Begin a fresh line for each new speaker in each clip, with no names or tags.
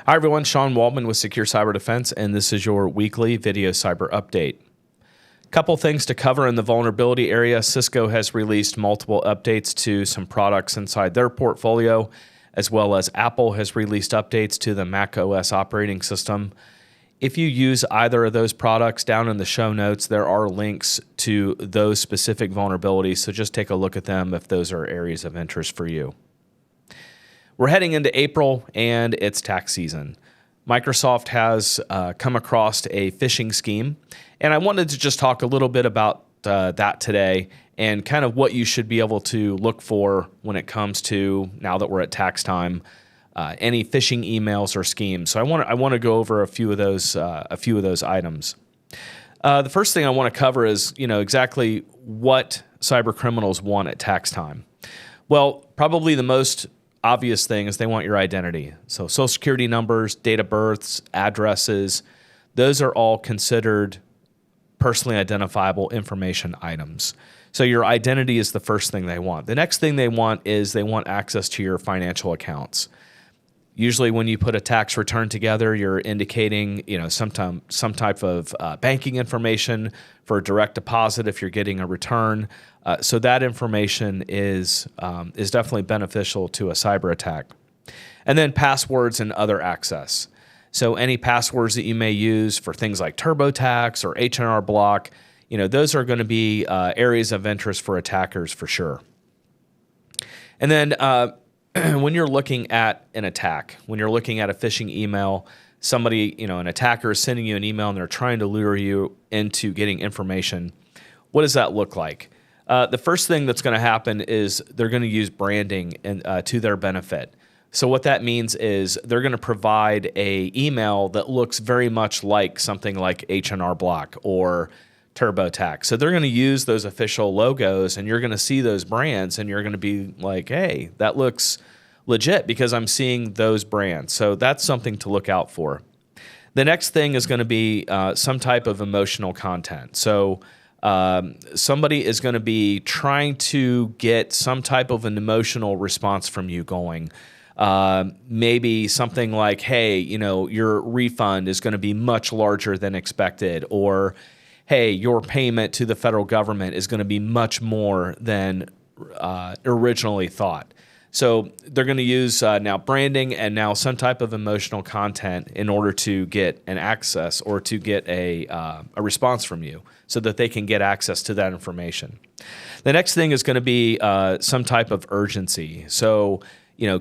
Hi everyone, Sean Waldman with Secure Cyber Defense, and this is your weekly video cyber update. Couple things to cover in the vulnerability area. Cisco has released multiple updates to some products inside their portfolio, as well as Apple has released updates to the Mac OS operating system. If you use either of those products, down in the show notes, there are links to those specific vulnerabilities, so just take a look at them if those are areas of interest for you. We're heading into April, and it's tax season. Microsoft has come across a phishing scheme, and I wanted to just talk a little bit about that today and kind of what you should be able to look for when it comes to, now that we're at tax time, any phishing emails or schemes. So I want to go over a few of those items. The first thing I want to cover is exactly what cyber criminals want at tax time. Well, probably the most obvious thing is they want your identity. So social security numbers, date of births, addresses, those are all considered personally identifiable information items. So your identity is the first thing they want. The next thing they want is they want access to your financial accounts. Usually when you put a tax return together, you're indicating some type of banking information for a direct deposit if you're getting a return. So that information is definitely beneficial to a cyber attack. And then passwords and other access. So any passwords that you may use for things like TurboTax or H&R Block, those are going to be areas of interest for attackers for sure. And then when you're looking at an attack, when you're looking at a phishing email, somebody, an attacker is sending you an email and they're trying to lure you into getting information. What does that look like? The first thing that's going to happen is they're going to use branding to their benefit. So what that means is they're going to provide an email that looks very much like something like H&R Block or TurboTax. So they're going to use those official logos, and you're going to see those brands, and you're going to be like, hey, that looks legit because I'm seeing those brands. So that's something to look out for. The next thing is going to be some type of emotional content. So somebody is going to be trying to get some type of an emotional response from you going. Maybe something like, hey, your refund is going to be much larger than expected, or hey, your payment to the federal government is going to be much more than originally thought. So they're going to use now branding and now some type of emotional content in order to get an access or to get a response from you so that they can get access to that information. The next thing is going to be some type of urgency. So,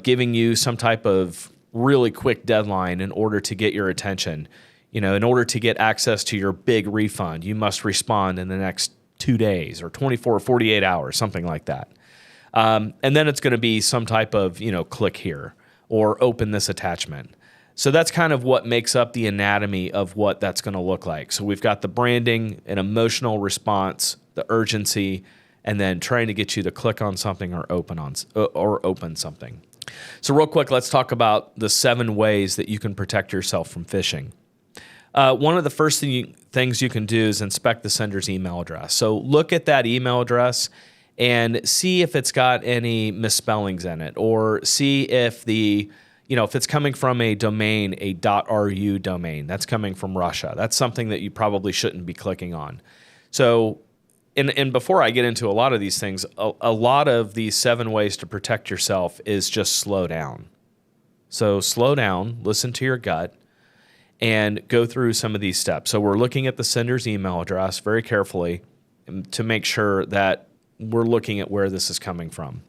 giving you some type of really quick deadline in order to get your attention. In order to get access to your big refund, you must respond in the next 2 days or 24 or 48 hours, something like that. And then it's going to be some type of, click here or open this attachment. So that's kind of what makes up the anatomy of what that's going to look like. So we've got the branding, an emotional response, the urgency, and then trying to get you to click on something or open something. So real quick, let's talk about the 7 ways that you can protect yourself from phishing. One of the first things you can do is inspect the sender's email address. So look at that email address and see if it's got any misspellings in it, or see if if it's coming from a domain, a .ru domain, that's coming from Russia. That's something that you probably shouldn't be clicking on. So, and before I get into a lot of these things, a lot of these 7 ways to protect yourself is just slow down. So slow down, listen to your gut, and go through some of these steps. So we're looking at the sender's email address very carefully to make sure that we're looking at where this is coming from.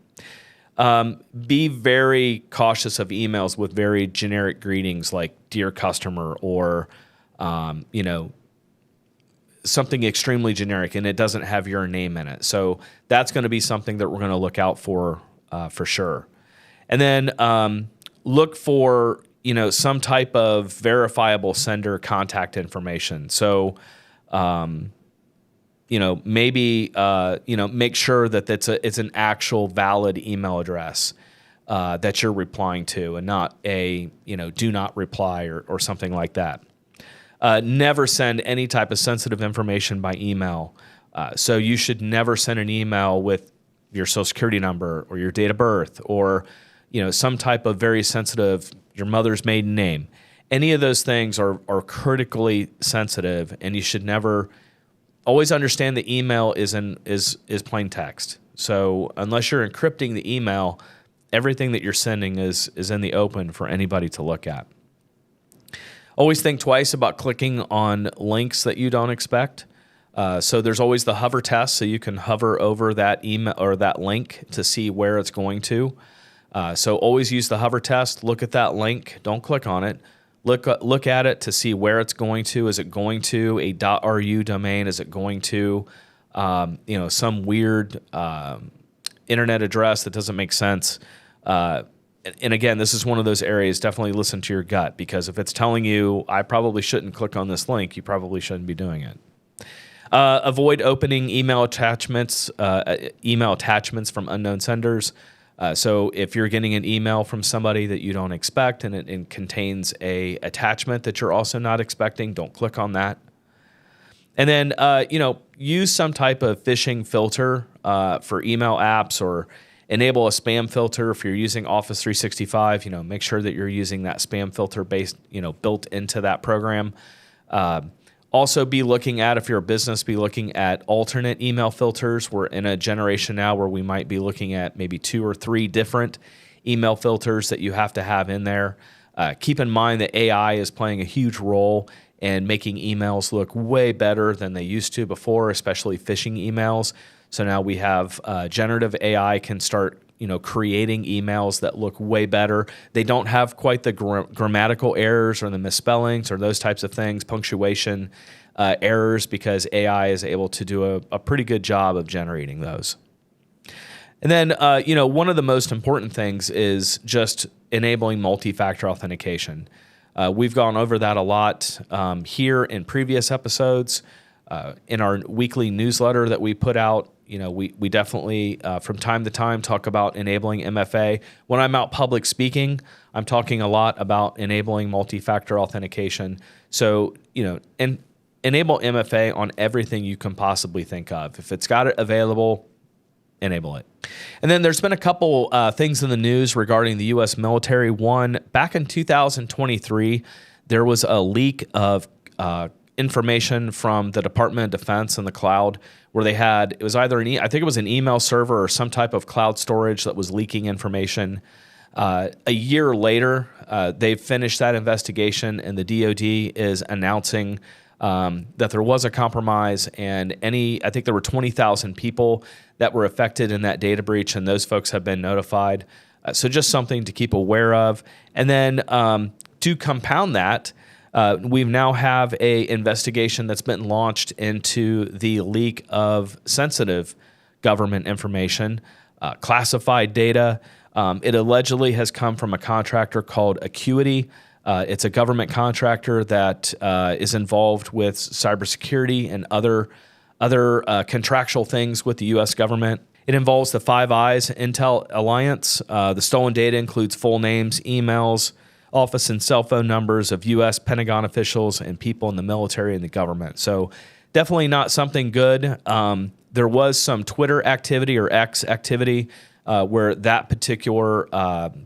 Be very cautious of emails with very generic greetings like "Dear Customer" or something extremely generic, and it doesn't have your name in it. So that's going to be something that we're going to look out for sure. And then look for some type of verifiable sender contact information. So maybe make sure that it's an actual valid email address that you're replying to, and not a do not reply or something like that. Never send any type of sensitive information by email. So you should never send an email with your social security number or your date of birth or some type of very sensitive, your mother's maiden name. Any of those things are critically sensitive, and you should never always understand the email is plain text. So unless you're encrypting the email, everything that you're sending is in the open for anybody to look at. Always think twice about clicking on links that you don't expect. So there's always the hover test, so you can hover over that email or that link to see where it's going to. So always use the hover test. Look at that link. Don't click on it. Look at it to see where it's going to. Is it going to a .ru domain? Is it going to some weird internet address that doesn't make sense? And again, this is one of those areas, definitely listen to your gut, because if it's telling you, I probably shouldn't click on this link, you probably shouldn't be doing it. Avoid opening email attachments from unknown senders. So if you're getting an email from somebody that you don't expect and it contains a attachment that you're also not expecting, don't click on that. And then, use some type of phishing filter for email apps, or enable a spam filter if you're using Office 365. Make sure that you're using that spam filter built into that program. Also be looking at, if you're a business, be looking at alternate email filters. We're in a generation now where we might be looking at maybe 2 or 3 different email filters that you have to have in there. Keep in mind that AI is playing a huge role in making emails look way better than they used to before, especially phishing emails. So now we have generative AI can start creating emails that look way better. They don't have quite the grammatical errors or the misspellings or those types of things, punctuation errors, because AI is able to do a pretty good job of generating those. And then, one of the most important things is just enabling multi-factor authentication. We've gone over that a lot here in previous episodes. In our weekly newsletter that we put out, we definitely, from time to time, talk about enabling MFA. When I'm out public speaking, I'm talking a lot about enabling multi-factor authentication. So, and enable MFA on everything you can possibly think of. If it's got it available, enable it. And then there's been a couple things in the news regarding the U.S. military. One, back in 2023, there was a leak of information from the Department of Defense in the cloud, where they had, it was either I think it was an email server or some type of cloud storage that was leaking information. A year later, they've finished that investigation, and the DoD is announcing that there was a compromise, and I think there were 20,000 people that were affected in that data breach, and those folks have been notified. So just something to keep aware of. And then to compound that, we now have a investigation that's been launched into the leak of sensitive government information, classified data. It allegedly has come from a contractor called Acuity. It's a government contractor that is involved with cybersecurity and other contractual things with the U.S. government. It involves the Five Eyes Intel Alliance. The stolen data includes full names, emails, office and cell phone numbers of U.S. Pentagon officials and people in the military and the government. So definitely not something good. There was some Twitter activity or X activity where that particular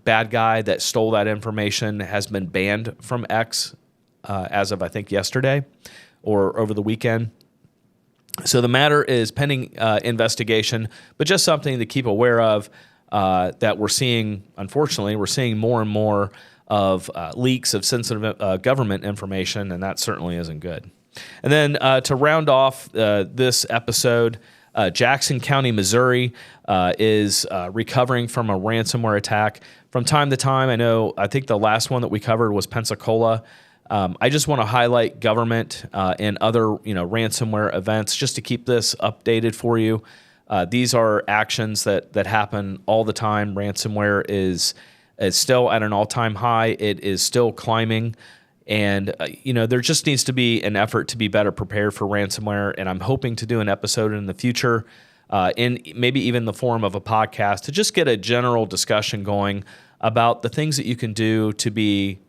bad guy that stole that information has been banned from X as of, I think, yesterday or over the weekend. So the matter is pending investigation, but just something to keep aware of that we're seeing, unfortunately, we're seeing more and more of leaks of sensitive government information, and that certainly isn't good. And then to round off this episode, Jackson County, Missouri is recovering from a ransomware attack. From time to time, I think the last one that we covered was Pensacola. I just want to highlight government and other ransomware events just to keep this updated for you. These are actions that happen all the time. Ransomware is still at an all-time high. It is still climbing. And, there just needs to be an effort to be better prepared for ransomware. And I'm hoping to do an episode in the future, in maybe even the form of a podcast, to just get a general discussion going about the things that you can do to be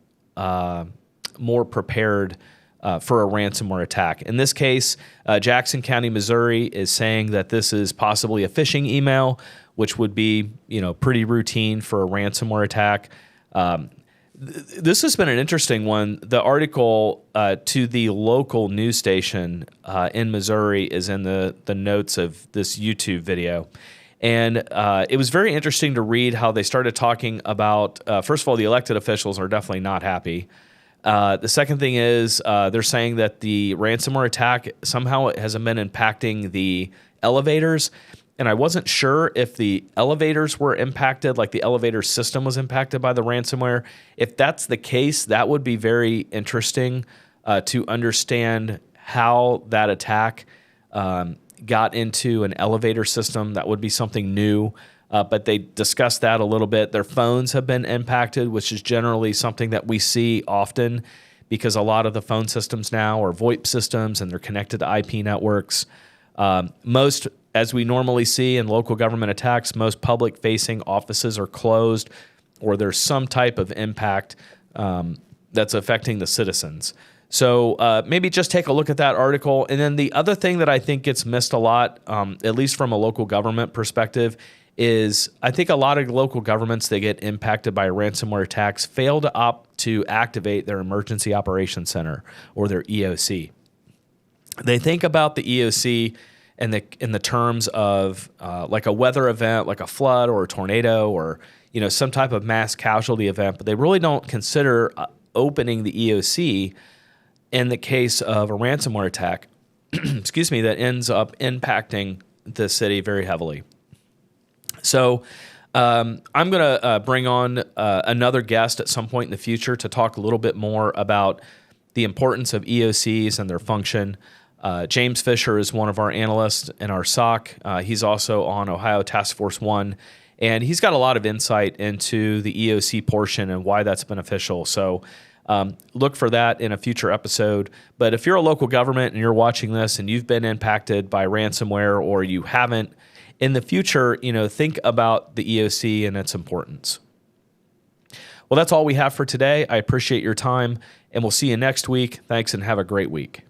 more prepared for a ransomware attack. In this case, Jackson County, Missouri is saying that this is possibly a phishing email, which would be, pretty routine for a ransomware attack. This has been an interesting one. The article to the local news station in Missouri is in the notes of this YouTube video. And it was very interesting to read how they started talking about, first of all, the elected officials are definitely not happy. The second thing is they're saying that the ransomware attack somehow hasn't been impacting the elevators. And I wasn't sure if the elevators were impacted, like the elevator system was impacted by the ransomware. If that's the case, that would be very interesting to understand how that attack got into an elevator system. That would be something new. But they discussed that a little bit. Their phones have been impacted, which is generally something that we see often because a lot of the phone systems now are VoIP systems and they're connected to IP networks. Most, as we normally see in local government attacks, most public-facing offices are closed or there's some type of impact that's affecting the citizens. So maybe just take a look at that article. And then the other thing that I think gets missed a lot, at least from a local government perspective, is I think a lot of local governments that get impacted by ransomware attacks fail to opt to activate their Emergency Operations Center or their EOC. They think about the EOC in the terms of like a weather event, like a flood or a tornado or some type of mass casualty event, but they really don't consider opening the EOC in the case of a ransomware attack, excuse me, that ends up impacting the city very heavily. So I'm going to bring on another guest at some point in the future to talk a little bit more about the importance of EOCs and their function. James Fisher is one of our analysts in our SOC. He's also on Ohio Task Force 1, and he's got a lot of insight into the EOC portion and why that's beneficial. So look for that in a future episode. But if you're a local government and you're watching this and you've been impacted by ransomware or you haven't, in the future, think about the EOC and its importance. Well, that's all we have for today. I appreciate your time, and we'll see you next week. Thanks, and have a great week.